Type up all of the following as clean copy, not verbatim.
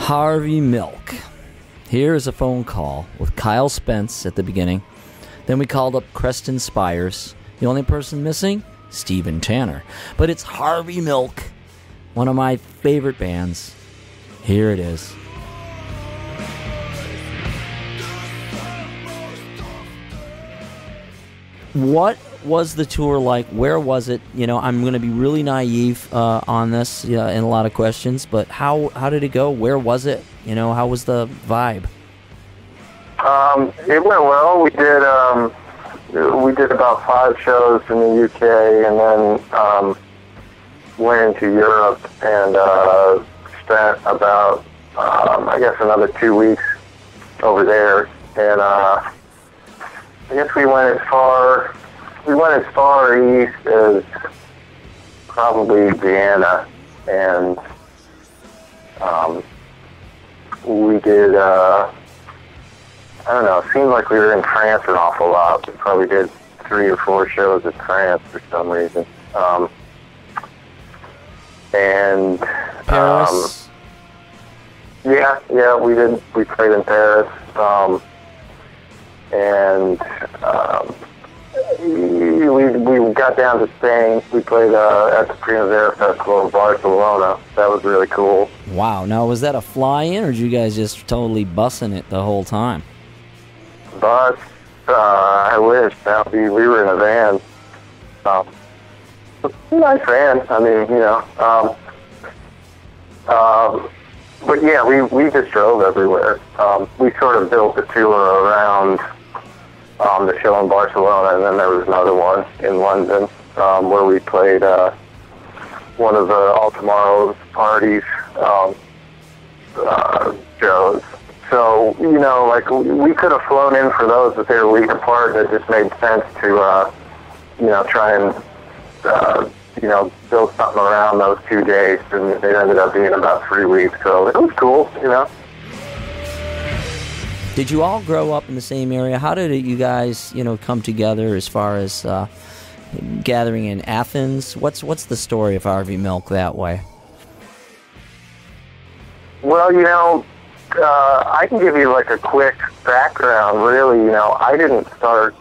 HarveyMilk. Here is a phone call with Kyle Spence at the beginning. Then we called up Creston Spiers. The only person missing? Steven Tanner. But it's HarveyMilk, one of my favorite bands. Here it is. What was the tour like? Where was it? You know, I'm going to be really naive on this in a lot of questions, but how did it go? Where was it? You know, how was the vibe? It went well. We did about 5 shows in the UK, and then went into Europe and spent about I guess another 2 weeks over there. And I guess we went as far east as probably Vienna, and we did, I don't know, it seemed like we were in France an awful lot. We probably did 3 or 4 shows in France for some reason. And Paris? Yeah, we played in Paris. And we got down to Spain. We played at the Primavera Festival in Barcelona. That was really cool. Wow. Now, was that a fly-in, or did you guys just totally bussing it the whole time? But I wish. We were in a van. Nice van. I mean, you know. But yeah, we just drove everywhere. We sort of built the tour around the show in Barcelona, and then there was another one in London where we played one of the All Tomorrow's parties shows. So, you know, like, we could have flown in for those, but they were a week apart, and it just made sense to, you know, try and, you know, build something around those 2 days, and it ended up being about 3 weeks, so it was cool, you know. Did you all grow up in the same area? How did you guys, you know, come together as far as gathering in Athens? What's the story of HarveyMilk that way? Well, you know, I can give you like a quick background. Really, you know, I didn't start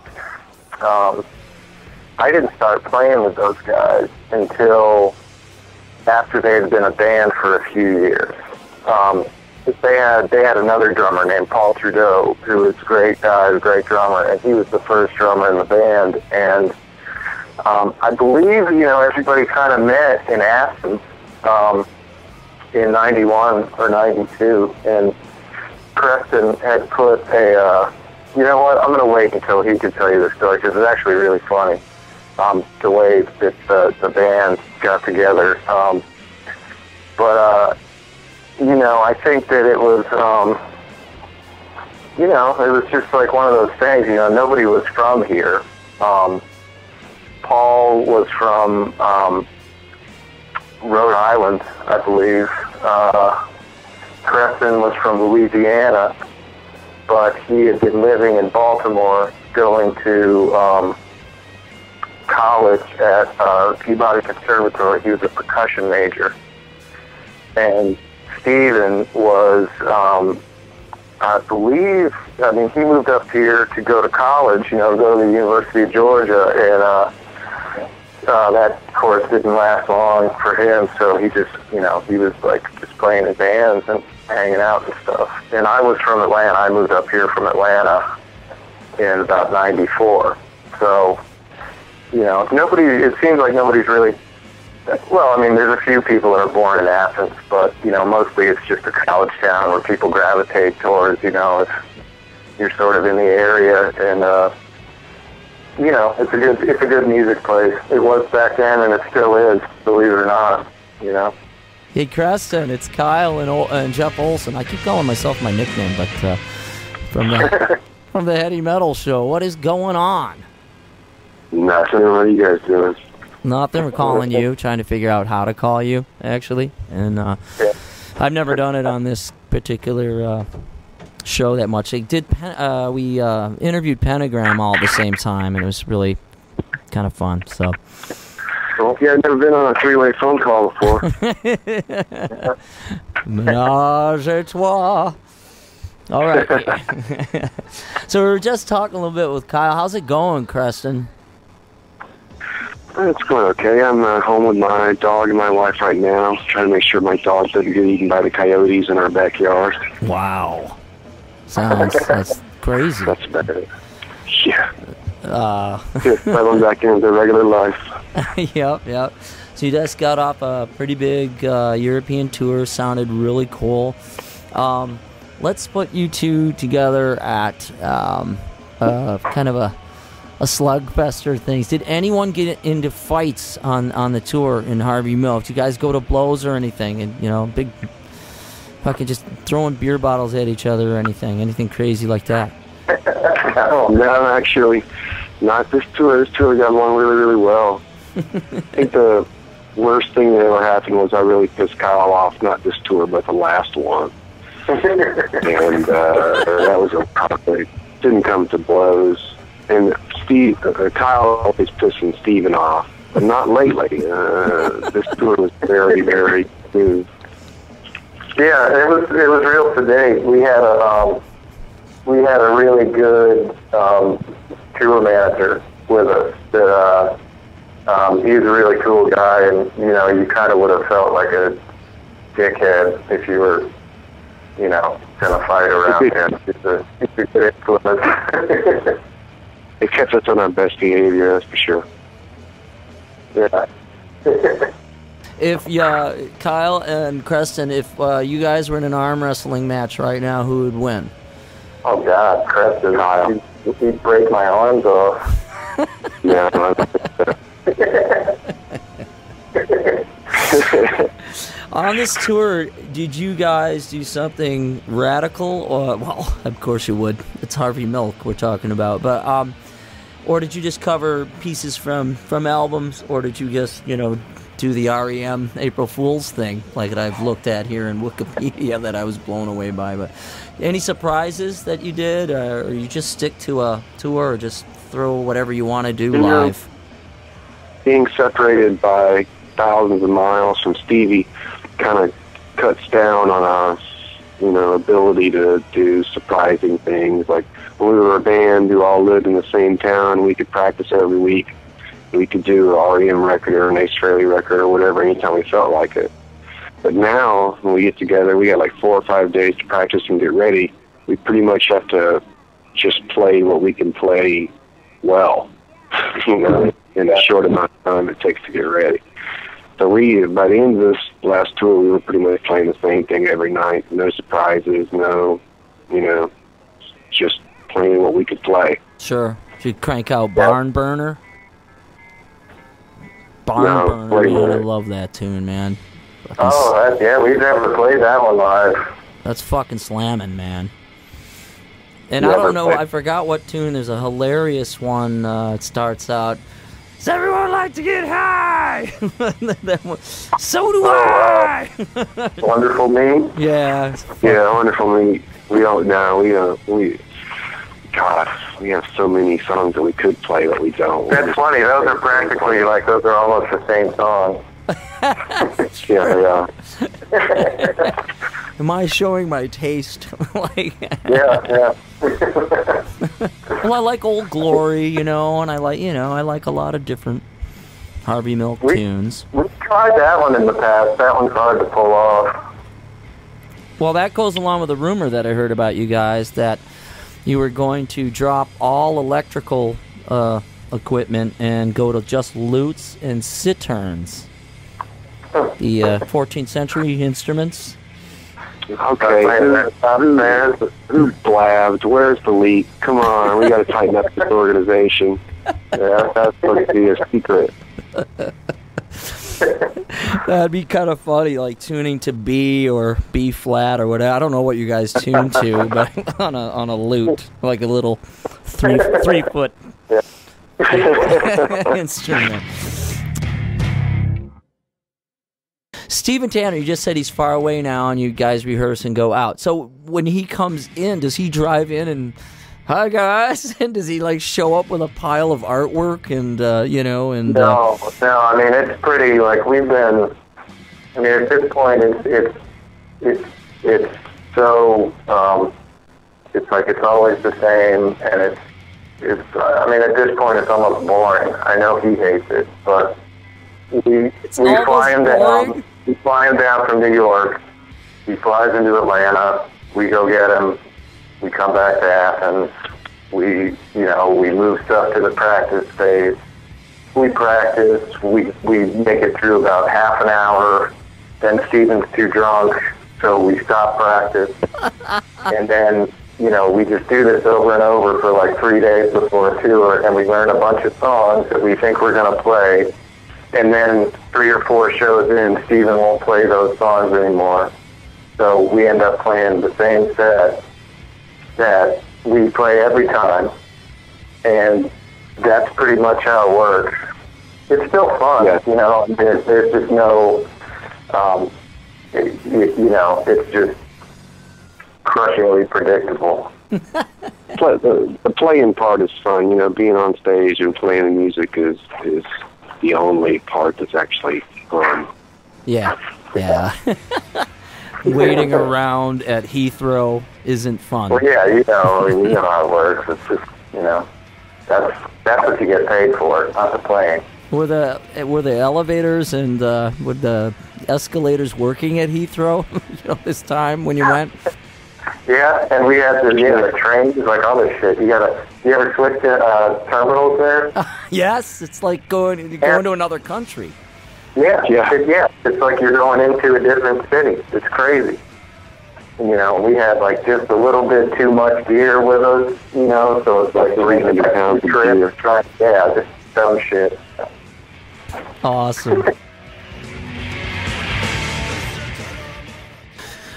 playing with those guys until after they had been a band for a few years. They had another drummer named Paul Trudeau, who was a great guy, a great drummer, and he was the first drummer in the band. And I believe, you know, everybody kind of met in Athens in 91 or 92, and Creston had put a, you know what, I'm going to wait until he can tell you the story, because it's actually really funny, the way that the band got together. But you know, I think that it was, you know, it was just like one of those things, you know, nobody was from here. Paul was from Rhode Island, I believe. Creston was from Louisiana, but he had been living in Baltimore, going to college at Peabody Conservatory. He was a percussion major. And Steven was, I believe, I mean, he moved up here to go to college, you know, go to the University of Georgia, and that, of course, didn't last long for him, so he just, you know, he was, like, just playing in bands and hanging out and stuff. And I was from Atlanta. I moved up here from Atlanta in about 94. So, you know, it seems like nobody's really, well, I mean, there's a few people that are born in Athens, but, you know, mostly it's just a college town where people gravitate towards, you know, if you're sort of in the area, and, you know, it's a good music place. It was back then, and it still is, believe it or not, you know. Hey, Creston, it's Kyle and Jeff Olson. I keep calling myself my nickname, but from the Heady Metal Show, what is going on? Nothing. What are you guys doing? Nothing. We're calling you, trying to figure out how to call you, actually. And I've never done it on this particular show that much. We interviewed Pentagram all at the same time, and it was really kind of fun. So. Well, yeah, I've never been on a 3-way phone call before. Menage a trois. All right. So we were just talking a little bit with Kyle. How's it going, Creston? It's going okay. I'm home with my dog and my wife right now, trying to make sure my dog doesn't get eaten by the coyotes in our backyard. Wow. That's crazy. That's bad. Yeah. Just settling back into regular life. Yep. So you just got off a pretty big European tour. Sounded really cool. Let's put you two together at kind of a slugfester things. Did anyone get into fights on the tour in HarveyMilk? Did you guys go to blows or anything? And big fucking just throwing beer bottles at each other or anything crazy like that? No, actually, not this tour. This tour got along really, really well. I think the worst thing that ever happened was I really pissed Kyle off, not this tour, but the last one. And that was a conflict. Didn't come to blows. And Kyle always pissing Steven off, but not lately. This tour was very, very smooth. Yeah, it was real today. We had a really good tour manager with us. That he's a really cool guy, and you kind of would have felt like a dickhead if you were, going to fight around him. It's a good influence. It kept us on our best behavior, that's for sure. Yeah. If Kyle and Creston, if you guys were in an arm wrestling match right now, who would win? Oh God, Creston, he'd break my arms off. Yeah. On this tour, did you guys do something radical? Well, of course you would. It's HarveyMilk we're talking about, but or did you just cover pieces from albums, or did you just do the REM April Fool's thing like I've looked at here in Wikipedia that I was blown away by? But any surprises that you did, or you just stick to a tour, or just throw whatever you want to do live? Being separated by thousands of miles from Stevie kind of cuts down on our, ability to do surprising things. Like when we were a band who all lived in the same town, we could practice every week. We could do an REM record or an Ace Frehley record or whatever anytime we felt like it. But now, when we get together, we got like 4 or 5 days to practice and get ready. We pretty much have to just play what we can play well, in a short amount of time it takes to get ready. So by the end of this last tour, we were pretty much playing the same thing every night. No surprises, just playing what we could play. Sure. Did you crank out Barn Burner? Barn Burner, man, I love that tune, man. We've never played that one live. That's fucking slamming, man. And I don't know, I forgot what tune. There's a hilarious one. It starts out, "Does everyone like to get high?" So do I. Wonderful Me? Yeah. Yeah, Wonderful Me. We don't know. God, we have so many songs that we could play, but we don't. That's funny. Those are practically those are almost the same song. Yeah. Am I showing my taste? Yeah. Well, I like Old Glory, and I like a lot of different HarveyMilk tunes. We tried that one in the past. That one's hard to pull off. Well, that goes along with the rumor that I heard about you guys that you were going to drop all electrical equipment and go to just lutes and citerns, the 14th century instruments. Okay, who blabbed? Where's the leak? Come on, we got to tighten up this organization. Yeah, that's supposed to be a secret. That'd be kind of funny, like tuning to B or B flat or whatever. I don't know what you guys tune to, but on a lute, like a little 3 foot instrument. Steven Tanner, you just said he's far away now, and you guys rehearse and go out. So when he comes in, does he drive in and, "Hi guys," and does he show up with a pile of artwork and and? No. I mean, it's pretty. We've been. I mean, at this point, it's it's so it's like it's always the same, and it's I mean, at this point it's almost boring. I know he hates it, but we fly him down. We fly him down from New York. He flies into Atlanta. We go get him. We come back to Athens. We move stuff to the practice phase. We practice. We make it through about half an hour. Then Steven's too drunk, so we stop practice. And then, we just do this over and over for like 3 days before a tour, and we learn a bunch of songs that we think we're going to play. And then 3 or 4 shows in, Steven won't play those songs anymore. So we end up playing the same set that we play every time. And that's pretty much how it works. It's still fun, there's just no, it's just crushingly predictable. The playing part is fun, being on stage and playing the music is the only part that's actually fun. Yeah. Waiting around at Heathrow isn't fun. Well, yeah, you know how it works. It's just, that's what you get paid for, not the playing. Were the elevators and were the escalators working at Heathrow? This time when you went. Yeah, and we had the trains, like all this shit. You ever switch to terminals there? Yes, it's like going to another country. Yeah. It's like you're going into a different city. It's crazy. We had like just a little bit too much beer with us, so it's like 300 pounds of beer. Yeah, just dumb shit. Awesome.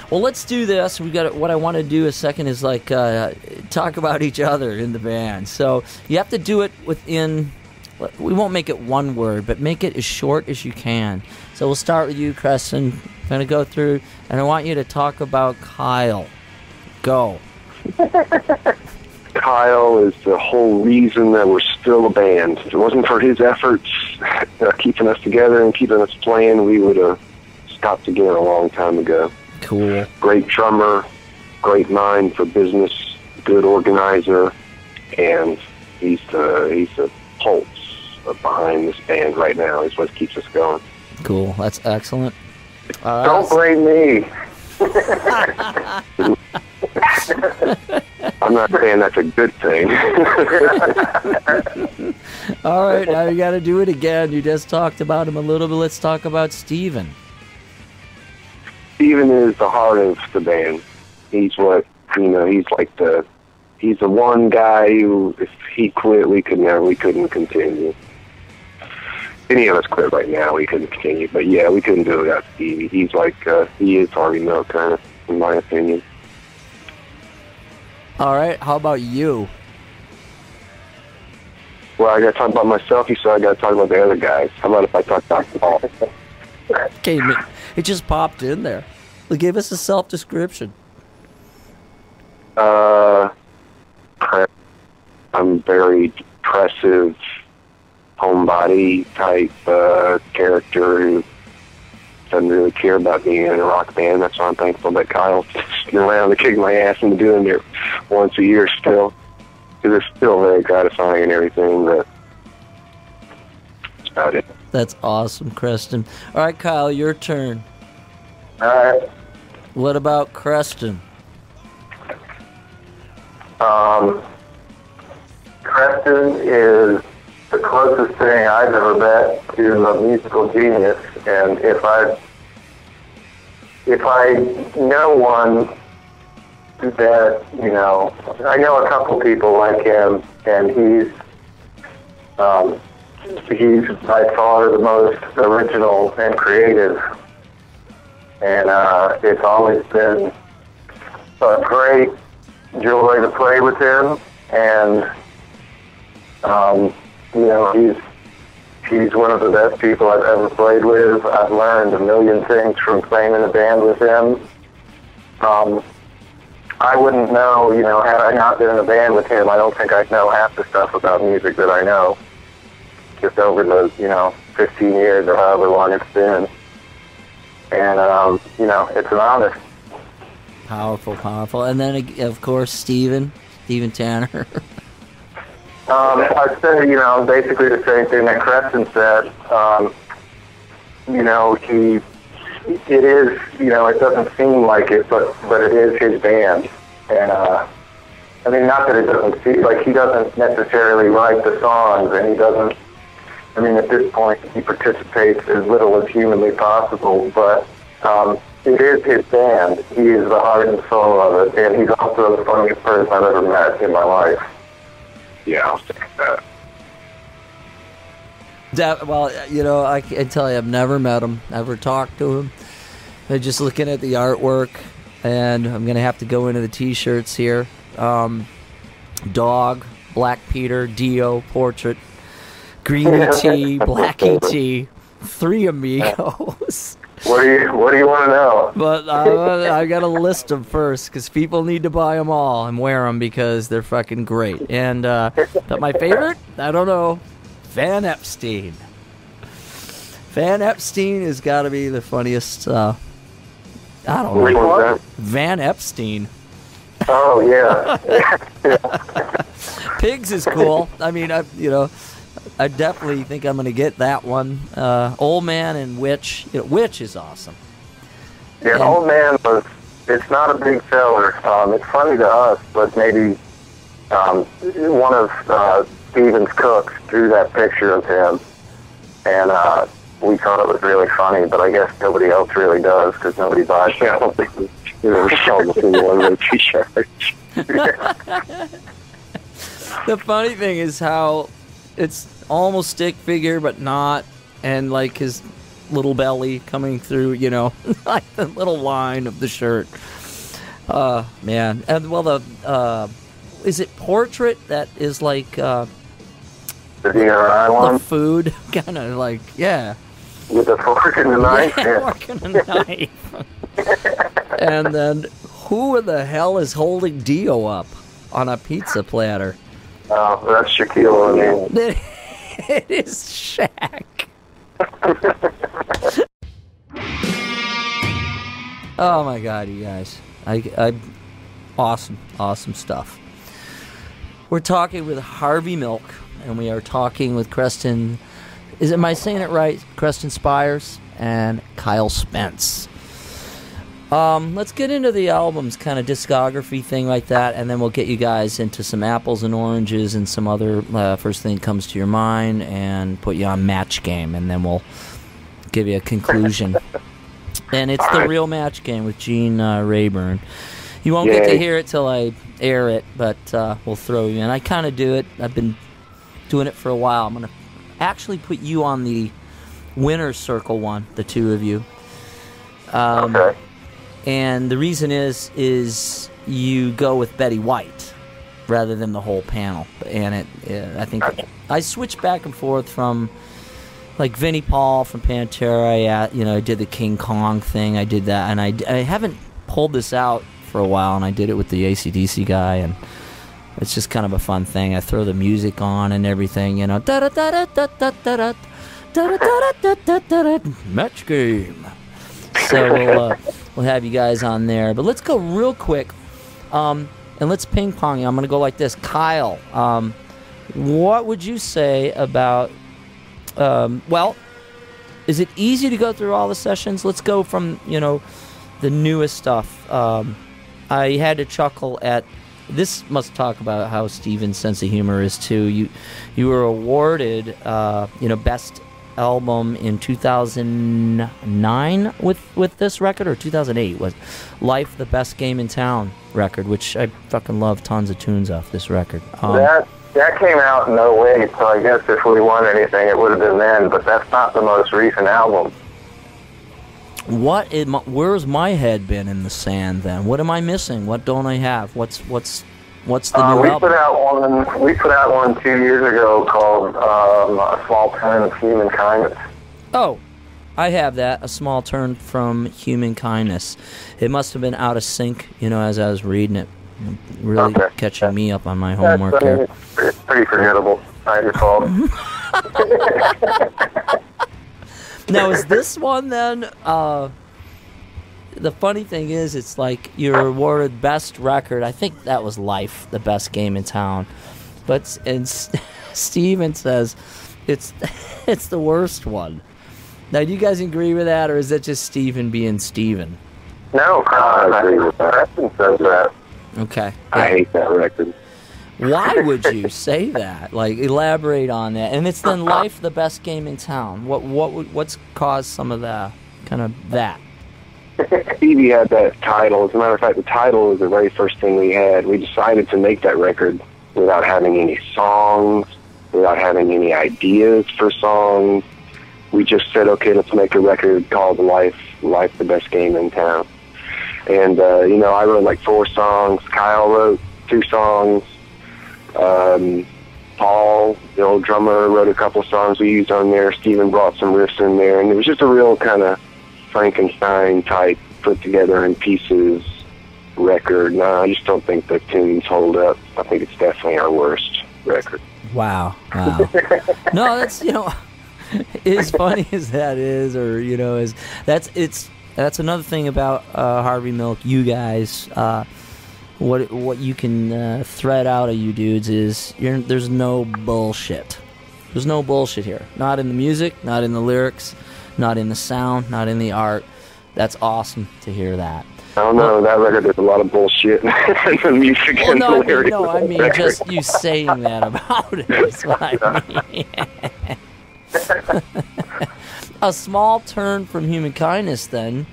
Well, let's do this. What I want to do a second is like talk about each other in the band. So you have to do it within. We won't make it one word, but make it as short as you can. So we'll start with you, Creston. I'm going to go through, and I want you to talk about Kyle. Go. Kyle is the whole reason that we're still a band. If it wasn't for his efforts keeping us together and keeping us playing, we would have stopped together a long time ago. Cool. Great drummer, great mind for business, good organizer, and he's the pulse behind this band right now. He's what keeps us going. Cool. That's excellent. Don't blame me. I'm not saying that's a good thing. All right, now you got to do it again. You just talked about him a little bit. Let's talk about Steven. Steven is the heart of the band. He's what, he's the one guy who, if he quit, we couldn't continue. Any of us quit right now, we couldn't continue. But yeah, we couldn't do it without Stevie. He's like, he is HarveyMilk, kind of, in my opinion. All right, how about you? Well, I got to talk about myself, so I got to talk about the other guys. How about if I talk about Paul? Okay, it just popped in there. Give us a self-description. I'm very depressive, homebody type character who doesn't really care about being in a rock band. That's why I'm thankful that Kyle's sitting around to kick my ass and doing it once a year still. Because it's still very gratifying and everything, but that's about it. That's awesome, Creston. All right, Kyle, your turn. All right. What about Creston? Creston is the closest thing I've ever met to a musical genius, and if I know one that, I know a couple people like him, and he's by far the most original and creative, and it's always been a great joy to play with him, and he's one of the best people I've ever played with. I've learned a million things from playing in a band with him. I wouldn't know, had I not been in a band with him, I don't think I'd know half the stuff about music that I know, just over the, 15 years or however long it's been. And, it's an honor. Powerful, powerful. And then, of course, Steven Tanner. I'd say, basically the same thing that Creston said. It is, it doesn't seem like it, but it is his band. And, not that it doesn't seem like he doesn't necessarily write the songs, and he doesn't, at this point, he participates as little as humanly possible, but it is his band. He is the heart and soul of it, and he's also the funniest person I've ever met in my life. Yeah, I'll say that. Well, I can tell you, I've never met him, never talked to him. I'm just looking at the artwork, and I'm going to have to go into the T-shirts here. Dog, Black Peter, Dio, Portrait, Green E.T., Black E.T., Three Amigos. What do you want to know? But I got to list them first, because people need to buy them all and wear them because they're fucking great. And but my favorite, I don't know, Van Epstein. Van Epstein has got to be the funniest. I don't know. Which one's that? Van Epstein. Oh yeah. Pigs is cool. I definitely think I'm going to get that one. Old Man and Witch. Witch is awesome. Yeah, And Old Man it's not a big seller. It's funny to us, but maybe one of Steven's cooks drew that picture of him, and we thought it was really funny, but I guess nobody else really does, because nobody buys it. I don't think we sold a single one of those T-shirts. The funny thing is how it's almost stick figure, but not, and like his little belly coming through, like the little line of the shirt. Man. And well, is it Portrait that is like The DRI one? the food? Kind of like, yeah. With the fork and the knife? Yeah, fork and a knife. And then who the hell is holding Dio up on a pizza platter? Oh, that's Shaquille O'Neal. It is Shaq. Oh my God, you guys! I awesome stuff. We're talking with HarveyMilk, and we are talking with Creston. Am I saying it right? Creston Spiers and Kyle Spence. Let's get into the albums, kind of discography thing like that, and then we'll get you guys into some apples and oranges and some other first thing that comes to your mind, and put you on Match Game, and then we'll give you a conclusion. And it's the real Match Game with Gene Rayburn. You won't get to hear it till I air it, but we'll throw you in. I kind of do it. I've been doing it for a while. I'm going to actually put you on the winner's circle one, the two of you. Okay. And the reason is you go with Betty White rather than the whole panel. And I think I switched back and forth from like Vinnie Paul from Pantera. I did the King Kong thing. I did that, and I haven't pulled this out for a while, and I did it with the AC/DC guy, and it's just kind of a fun thing. I throw the music on and everything, Match Game. So we'll have you guys on there. But let's go real quick, and let's ping pong. I'm going to go like this. Kyle, what would you say about, is it easy to go through all the sessions? Let's go from, the newest stuff. I had to chuckle at, this must talk about how Steven's sense of humor is too. You were awarded, best album in 2009 with this record, or 2008 was Life, the Best Game in Town record, which I fucking love tons of tunes off this record. That came out in 08, so I guess if we won anything, it would have been then, but that's not the most recent album. Where's my head been in the sand then? What am I missing? What don't I have? What's the new album? We put out one 2 years ago called A Small Turn of Human Kindness. Oh, I have that. A Small Turn from Human Kindness. It must have been out of sync, as I was reading it. Really catching me up on my homework here. It's pretty forgettable. Not your fault. Now, is this one then, the funny thing is, it's like you're awarded best record. I think that was Life, the best game in town. But Steven says it's the worst one. Now, do you guys agree with that, or is that just Steven being Steven? No, I agree with that. Creston says that. Okay. I hate that record. Why would you say that? Like, elaborate on that. And it's then Life, the best game in town. What's caused some of the kind of that? Stevie had that title. As a matter of fact, the title was the very first thing we had. We decided to make that record without having any songs, without having any ideas for songs. We just said, okay, let's make a record called Life, the best game in town. And, I wrote like 4 songs. Kyle wrote 2 songs. Paul, the old drummer, wrote a couple songs we used on there. Steven brought some riffs in there. And it was just a real kind of Frankenstein type, put together in pieces record. No, I just don't think the tunes hold up. I think it's definitely our worst record. Wow. No, that's, as funny as that is, or, that's another thing about HarveyMilk, you guys. What you can thread out of you dudes is there's no bullshit. There's no bullshit here. Not in the music, not in the lyrics, not in the sound, not in the art. That's awesome to hear that. I don't know, that record is a lot of bullshit in the music and the lyrics. I mean just you saying that about it is what I mean. A small turn from Human Kindness, then,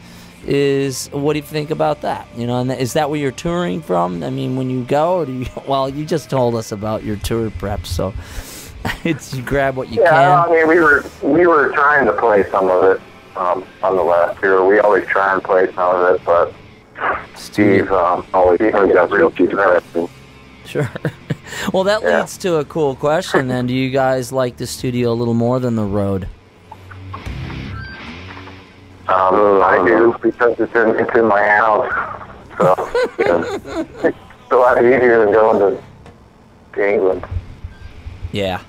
is, what do you think about that? And is that where you're touring from? I mean, when you go, or do you, well, you just told us about your tour prep, so you grab what you can. Yeah, I mean, we were trying to play some of it on the last tour. We always try and play some of it, but Steve always got real depressing. Sure. Well, that leads to a cool question, then. Do you guys like the studio a little more than the road? I do, because it's in my house. So, it's a lot easier than going to England. Yeah.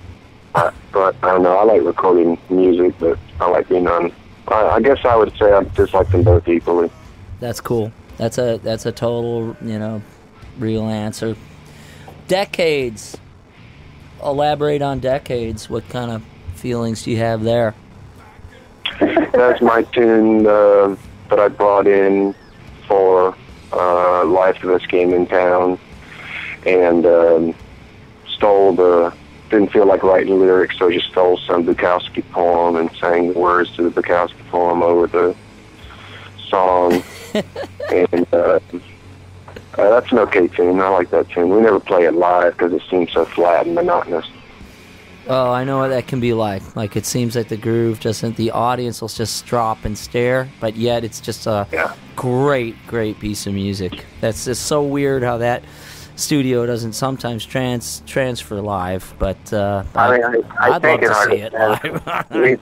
But I don't know, I like recording music, but I like being on. I guess I would say I dislike them both equally. That's cool. That's a total, real answer. Decades. Elaborate on Decades. What kind of feelings do you have there? That's my tune that I brought in for Life, the best game in town, and didn't feel like writing lyrics, so I just stole some Bukowski poem and sang the words to the Bukowski poem over the song. And that's an okay tune. I like that tune. We never play it live because it seems so flat and monotonous. Oh, I know what that can be like. Like, it seems like the groove doesn't, the audience will just stop and stare, but yet it's just a great piece of music. That's just so weird how that studio doesn't sometimes transfer live, but I'd think love to see it live.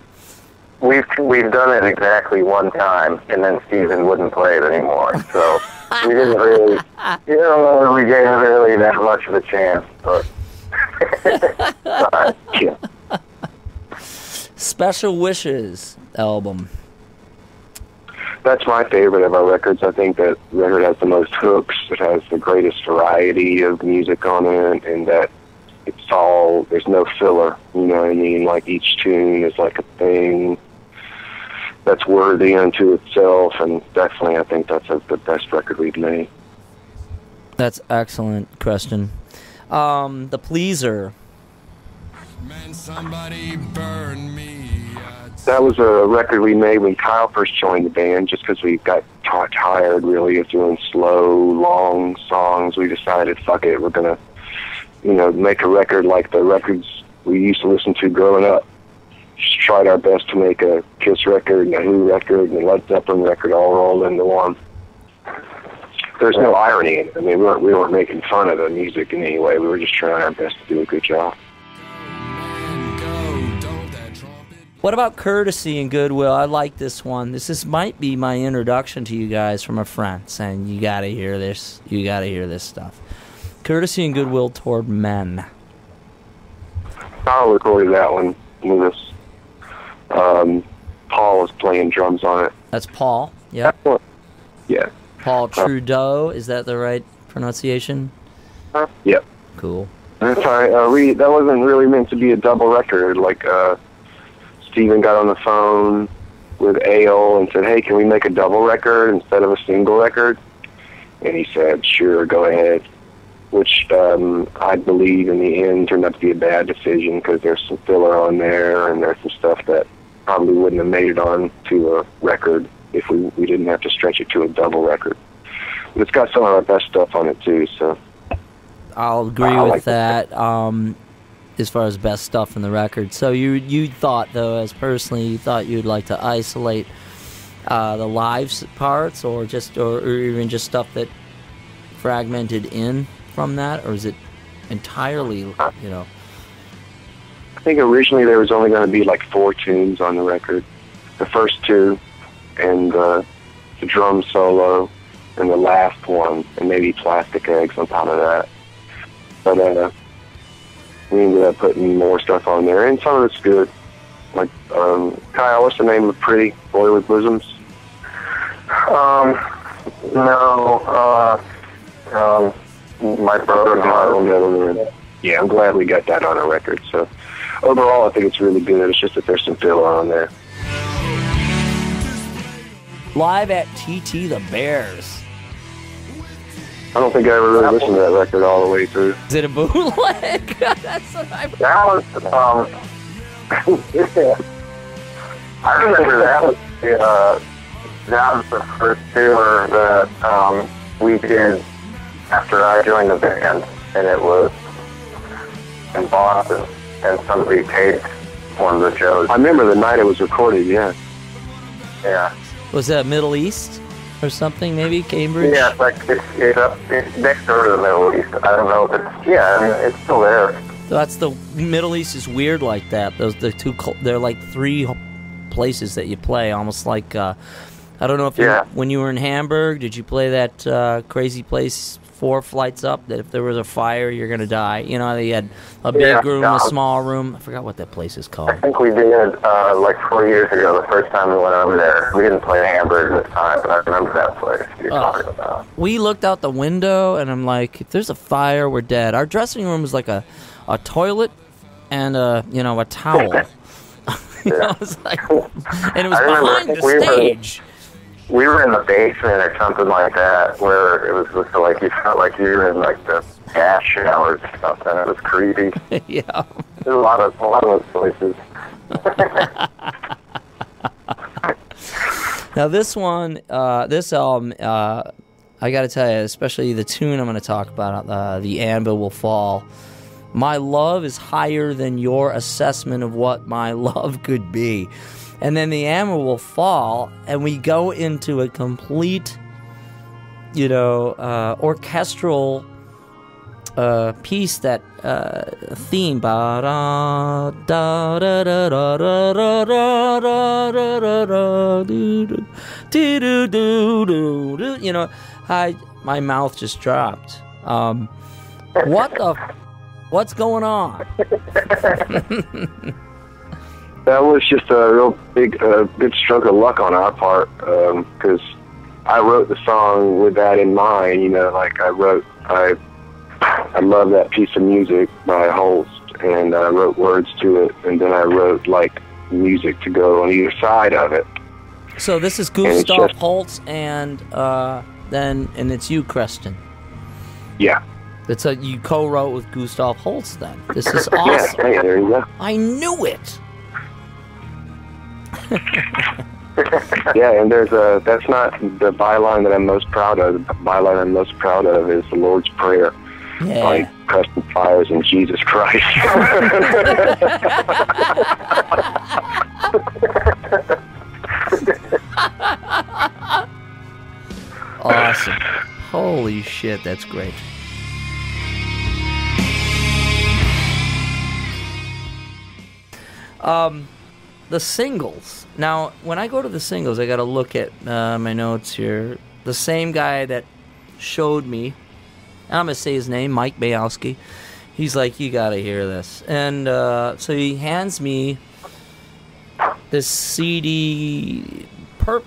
We've done it exactly one time, and then Steven wouldn't play it anymore, so we didn't really, we gave it really that much of a chance, but... Special Wishes album. That's my favorite of our records. I think that record has the most hooks. It has the greatest variety of music on it, and that there's no filler. You know what I mean? Like, each tune is like a thing that's worthy unto itself, and definitely I think that's the best record we've made. That's excellent, Creston. The Pleaser. Man, somebody burn me. That was a record we made when Kyle first joined the band, just because we got tired, really, of doing slow, long songs. We decided, fuck it, we're going to, make a record like the records we used to listen to growing up. Just tried our best to make a Kiss record and a Who record and a Led Zeppelin record all rolled into one. There's no irony in it. I mean, we weren't making fun of the music in any way. We were just trying our best to do a good job. What about Courtesy and Goodwill? I like this one. This might be my introduction to you guys from a friend saying, you gotta hear this. You gotta hear this stuff. Courtesy and Goodwill Toward Men. Kyle recorded that one with us. Paul was playing drums on it. That's Paul. Yep. Yeah. Paul Trudeau, is that the right pronunciation? Yep. Cool. That's sorry. That wasn't really meant to be a double record. Like, Steven got on the phone with Ale and said, "Hey, can we make a double record instead of a single record?" And he said, "Sure, go ahead." Which I believe in the end turned out to be a bad decision because there's some filler on there and there's some stuff that probably wouldn't have made it on to a record if we didn't have to stretch it to a double record. But it's got some of our best stuff on it too, so. I'll agree with that. As far as best stuff in the record. So you thought, though, as personally, you thought you'd like to isolate the live parts, or even just stuff that fragmented in from that, or is it entirely, you know? I think originally there was only going to be like 4 tunes on the record. The first 2, and the drum solo, and the last one, and maybe Plastic Eggs on top of that. But we ended up putting more stuff on there, and some of it's good. Like, Kyle, what's the name of Pretty Boy with Bosoms? My brother. Yeah, I'm glad we got that on a record. So overall, I think it's really good. It's just that there's some filler on there. Live at TT the Bears. I don't think I ever really listened to that record all the way through. Is it a bootleg? That's what I... That was, I remember that was the first tour that we did after I joined the band, and it was in Boston, and somebody taped one of the shows. I remember the night it was recorded, yeah. Yeah. Was that Middle East or something, maybe? Cambridge? Yeah, it's next door to the Middle East. I don't know if it's, I mean, it's still there. That's the Middle East is weird like that. They're like 3 places that you play, almost like, I don't know if when you were in Hamburg, did you play that crazy place 4 flights up, that if there was a fire, you're going to die? You know, they had a big room, a small room. I forgot what that place is called. I think we did like 4 years ago, the first time we went over there. We didn't play Hamburg this time, but I remember that place you're talking about. We looked out the window, and I'm like, if there's a fire, we're dead. Our dressing room was like a toilet and a towel. It was like, and it was behind the stage. We were in the basement or something like that, where it was just like you felt like you were in like the gas showers or something. It was creepy. Yeah, there's a lot of those places. Now this one, this album, I got to tell you, especially the tune I'm going to talk about, the Anvil Will Fall. My love is higher than your assessment of what my love could be. And then the Anvil Will Fall, and we go into a complete, orchestral piece, that theme. My mouth just dropped. What's going on? That was just a real big stroke of luck on our part, because I wrote the song with that in mind. I love that piece of music by Holst, and I wrote words to it, and then I wrote music to go on either side of it. So this is Gustav Holst, and it's you, Creston. Yeah. You co-wrote with Gustav Holst. Then this is awesome. Yeah, there you go. I knew it. Yeah, and that's not the byline that I'm most proud of. The byline I'm most proud of is the Lord's Prayer by Creston Spiers and Jesus Christ. Awesome. Holy shit, that's great. The singles. Now, when I go to the singles, I got to look at my notes here. The same guy that showed me, I'm going to say his name, Mike Bayowski. He's like, you got to hear this. And so he hands me this CD,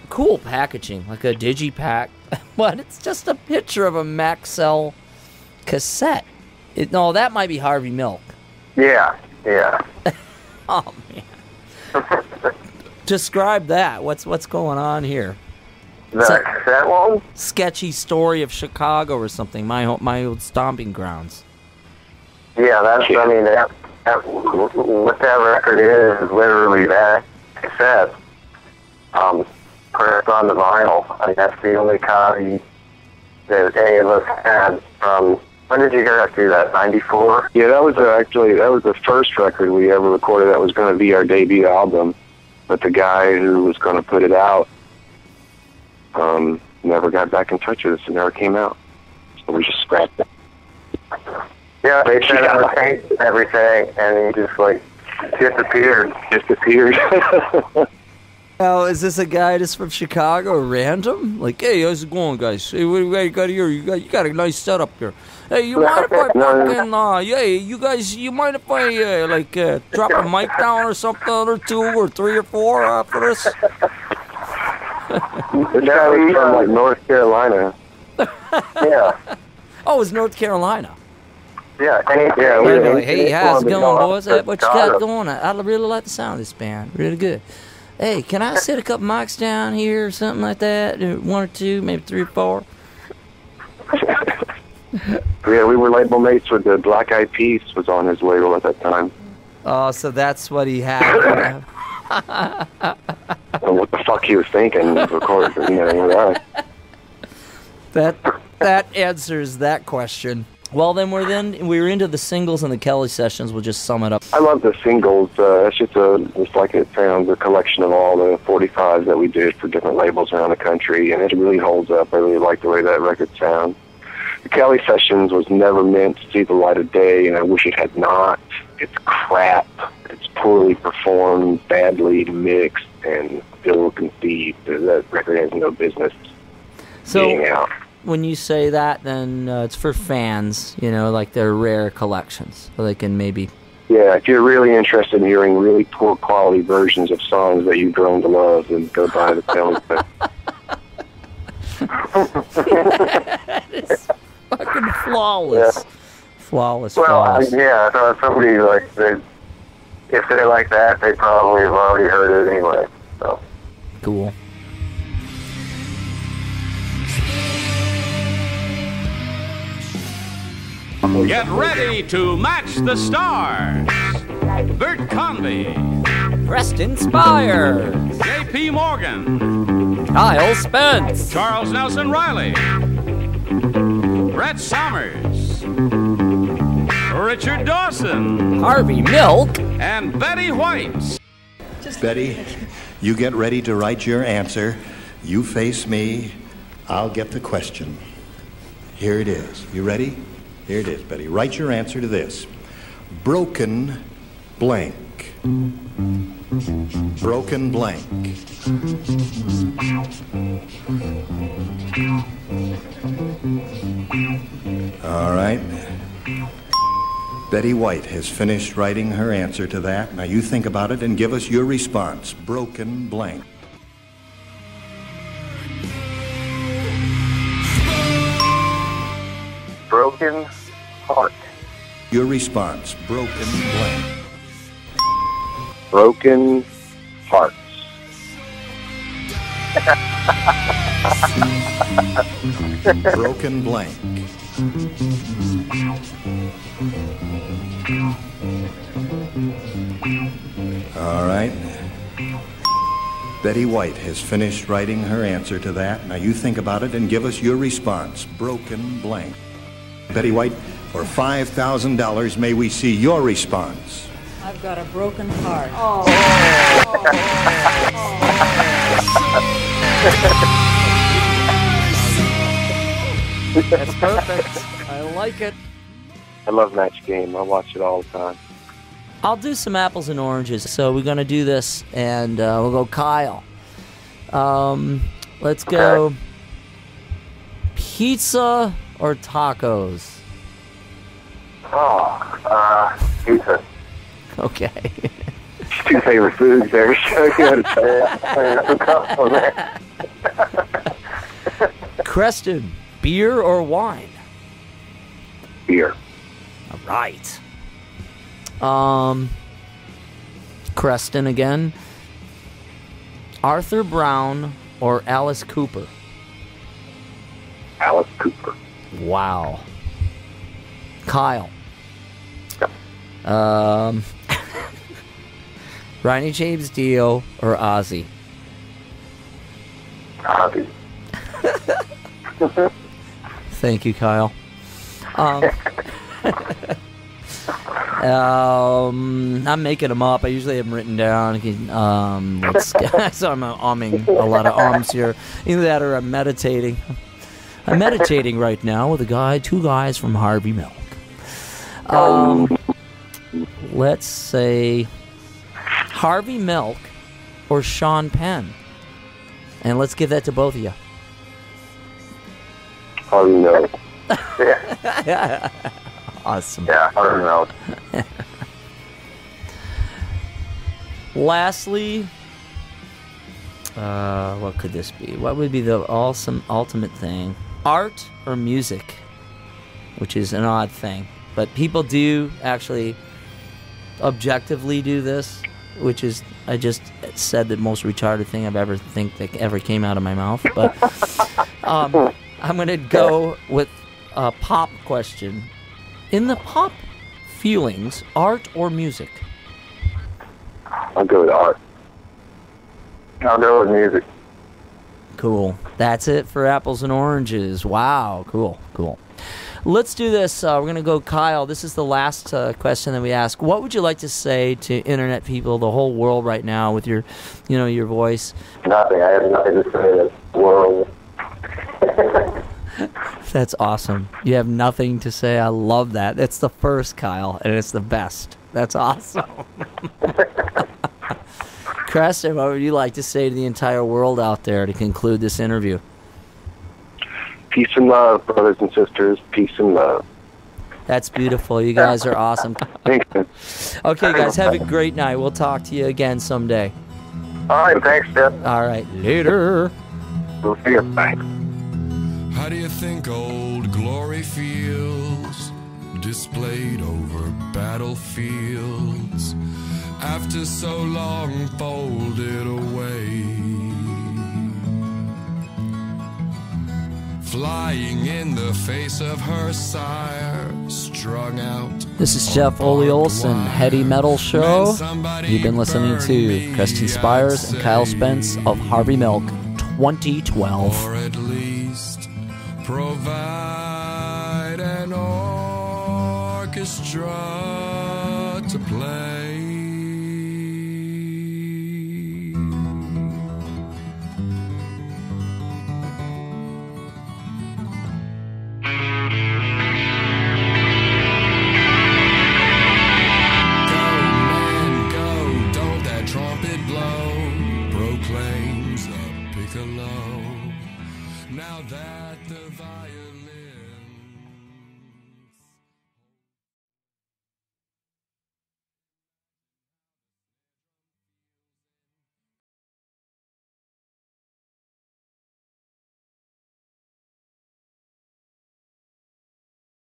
cool packaging, like a digipack What? It's just a picture of a Maxell cassette. No, that might be HarveyMilk. Yeah. Oh, man. Describe that. What's going on here? That one? Sketchy story of Chicago or something. My old stomping grounds. Yeah, what that record is literally that cassette pressed on the vinyl. I mean, that's the only copy that any of us had from. When did you guys do that? 94? Yeah, that was the first record we ever recorded that was going to be our debut album. But the guy who was going to put it out never got back in touch with us and never came out. So we just scrapped it. Yeah, they said everything, and he just disappeared. Oh, is this a guy just from Chicago, random? Like, hey, how's it going, guys? Hey, what do you got here? You got a nice setup here. Hey, you mind if I fucking, hey, you guys, you mind if I, drop a mic down or something, or 2 or 3 or 4 after this? This guy was from, North Carolina. Yeah. Oh, it's North Carolina. Yeah. Hey, how's it going, boys? What you got going? I really like the sound of this band. Really good. Hey, can I sit a couple mics down here or something like that? 1 or 2, maybe 3 or 4? Yeah, we were label mates with the Black Eyed Peas was on his label at that time. Oh, so that's what he had. What the fuck he was thinking, of course. That answers that question. Well, then we're into the singles and the Kelly sessions. We'll just sum it up. I love the singles. It's just like it sounds, a collection of all the 45s that we did for different labels around the country, and it really holds up. I really like the way that record sounds. The Kelly sessions was never meant to see the light of day, and I wish it had not. It's crap. It's poorly performed, badly mixed, and ill-conceived. That record has no business being out. When you say that, then it's for fans, like their rare collections, so they can maybe... Yeah, if you're really interested in hearing really poor quality versions of songs that you've grown to love, then go buy the Kelly. That is fucking flawless. Yeah. Flawless. Yeah, so somebody, if they like that, they probably have already heard it anyway, so... Cool. Get ready to match the stars. Bert Convy, Creston Spiers, J.P. Morgan, Kyle Spence, Charles Nelson Riley, Brett Somers, Richard Dawson, HarveyMilk, and Betty White. Betty, you get ready to write your answer. You face me. I'll get the question. Here it is. You ready? Here it is, Betty. Write your answer to this. Broken blank. Broken blank. All right. Betty White has finished writing her answer to that. Now you think about it and give us your response. Broken blank. Broken heart. Your response. Broken blank. Broken hearts. Broken blank. All right. Betty White has finished writing her answer to that. Now you think about it and give us your response. Broken blank. Betty White, for $5,000, may we see your response? I've got a broken heart. That's perfect. I like it. I love Match Game. I watch it all the time. I'll do some apples and oranges. So we're going to do this, and we'll go Kyle. Let's go pizza or tacos? Pizza. Okay. 2 favorite foods there. Creston, beer or wine? Beer. All right. Creston again. Arthur Brown or Alice Cooper? Alice Cooper. Wow. Kyle. Yep. Ronnie James Dio or Ozzy? Ozzy. Thank you, Kyle. I'm making them up. I usually have them written down. So I'm umming a lot of ums here. Either that or I'm meditating. I'm meditating right now with two guys from HarveyMilk. Let's say HarveyMilk or Sean Penn. And let's give that to both of you. HarveyMilk. Yeah. Awesome. Yeah, I don't know. Lastly, what could this be? What would be the ultimate thing? Art or music? Which is an odd thing. But people do actually objectively do this, which is, I just said the most retarded thing I've ever that ever came out of my mouth. But I'm going to go with a pop question. In the pop feelings, art or music? I'll go with art. I'll go with music. Cool. That's it for apples and oranges. Wow. Cool. Let's do this. We're going to go, Kyle. This is the last question that we ask. What would you like to say to internet people, the whole world right now, with your voice? Nothing. I have nothing to say to the world. That's awesome. You have nothing to say. I love that. It's the first, Kyle, and it's the best. That's awesome. Creston, what would you like to say to the entire world out there to conclude this interview? Peace and love, brothers and sisters. Peace and love. That's beautiful. You guys are awesome. Thanks, man. Okay, guys, have a great night. We'll talk to you again someday. All right, thanks, Jeff. All right, later. We'll see you. Bye. How do you think old glory feels displayed over battlefields after so long folded away? Flying in the face of her sire, strung out. This is Jeff Olson, Heady Metal Show. You've been listening to Creston Spiers and Kyle Spence of HarveyMilk 2012. Or at least provide an orchestra to play.